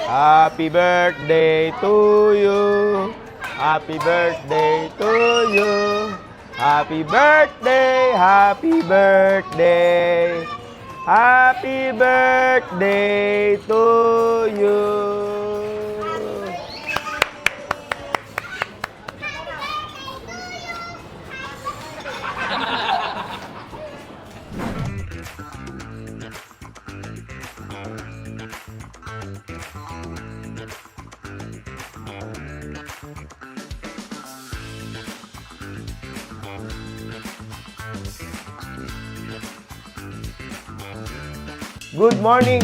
Happy birthday to you. Happy birthday to you. Happy birthday, happy birthday. Happy birthday to you. Good morning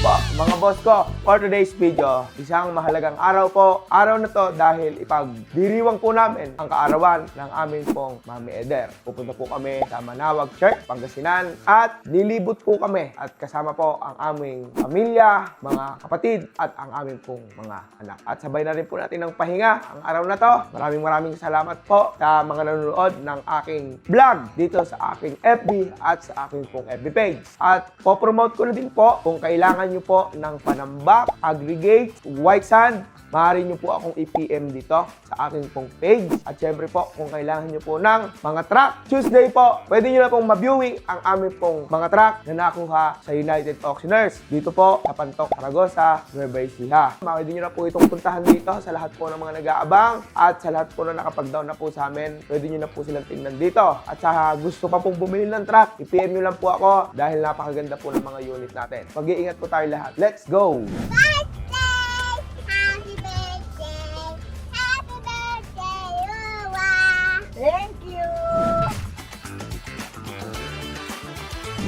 po mga boss ko. For today's video, isang mahalagang araw po. Araw na to dahil ipagdiriwang po namin ang kaarawan ng aming pong Mami Eder. Pupunta po kami sa Manawag Church, Pangasinan at lilibot po kami at kasama po ang aming pamilya, mga kapatid at ang aming pong mga anak. At sabay na rin po natin ng pahinga ang araw na to. Maraming salamat po sa mga nanonood ng aking vlog dito sa aking FB at sa aking pong FB page. At po-promote ko na din po kung kailangan nyo po ng panambak, aggregate, white sand, maaari nyo po akong i-PM dito sa aking pong page. At syempre po, kung kailangan nyo po ng mga truck, Tuesday po, pwede nyo na pong ma-viewing ang aming pong mga truck na nakuha sa United Auctioneers. Dito po sa Pantok, Zaragoza, Nueva Ecija. Pwede nyo na po itong puntahan dito sa lahat po ng mga nag-aabang at sa lahat po na nakapag-down na po sa amin. Pwede nyo na po silang tingnan dito. At sa gusto pa pong bumili ng truck, i-PM nyo lang po ako dahil napakaganda po ng mga unit natin. Mag-iingat po tayo lahat. Let's go! Thank you!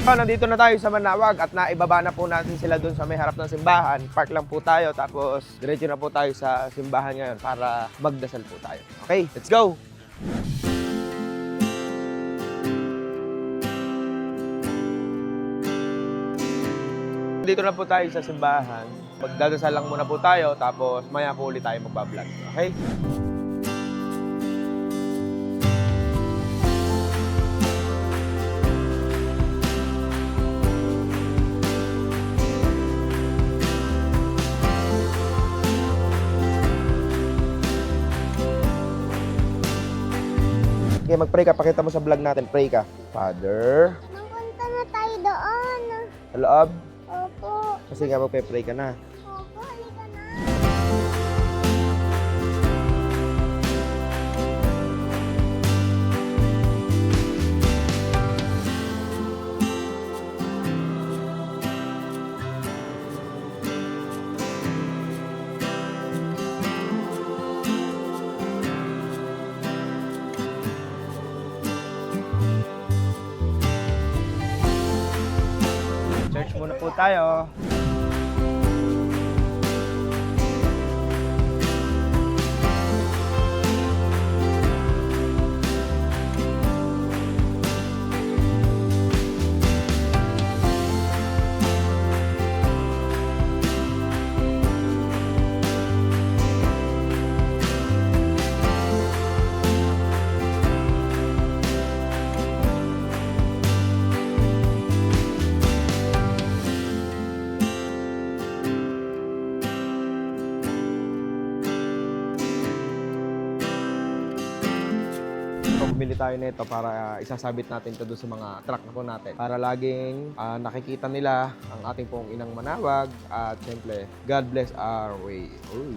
Nandito na tayo sa Manawag at naibaba na po natin sila doon sa may harap ng simbahan. Park lang po tayo tapos diretso na po tayo sa simbahan ngayon para magdasal po tayo. Okay, let's go! Dito na po tayo sa simbahan. Magdadasal lang muna po tayo tapos maya po ulit tayo magbablog. Okay? Okay, mag-pray ka. Pakita mo sa vlog natin. Pray ka. Father. Mapunta na tayo doon. Sa loob. Opo. Kasi nga magpe-pray ka na. Opo, halika na. Church muna po tayo. Bumili tayo nito para isasabit natin ito doon sa mga truck na po natin. Para laging nakikita nila ang ating pong inang Manawag at siyempre, God bless our way. Ooh.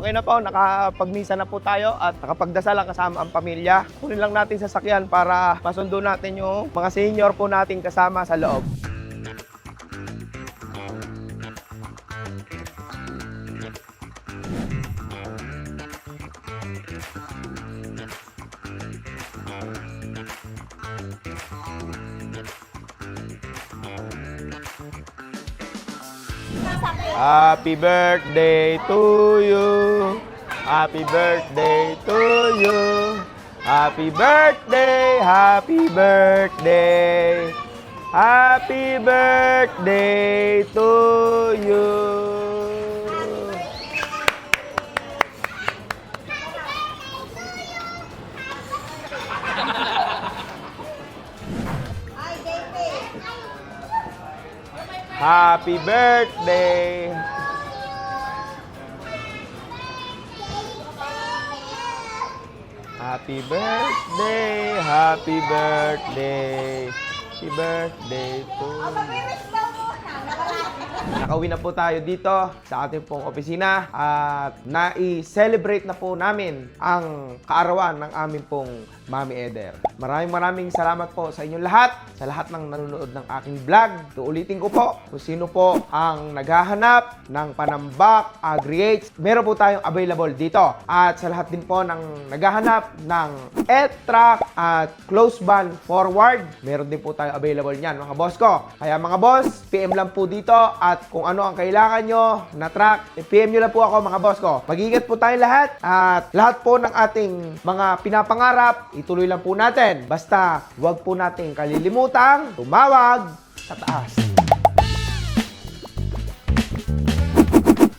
Okay na po, nakapagmisa na po tayo at nakapagdasal ang kasama ang pamilya. Kunin lang natin sasakyan para masundo natin yung mga senior po natin kasama sa loob. Happy birthday to you. Happy birthday to you. Happy birthday, happy birthday. Happy birthday to you. Happy birthday! Happy birthday! Happy birthday! Happy birthday to you. Nakauwi na po tayo dito sa ating pong opisina at nai-celebrate na po namin ang kaarawan ng aming pong Mami Eder. Maraming salamat po sa inyong lahat, sa lahat ng nanonood ng aking vlog. Uulitin ko po kung sino po ang naghahanap ng panambak, aggregates. Meron po tayong available dito. At sa lahat din po ng naghahanap ng E-track at close band forward, meron din po tayong available niyan mga boss ko. Kaya mga boss, PM lang po dito at kung ano ang kailangan nyo na track, PM nyo lang po ako mga boss ko. Mag-ingat po tayo lahat at lahat po ng ating mga pinapangarap, ituloy lang po natin. Basta, huwag po nating kalilimutang tumawag sa taas.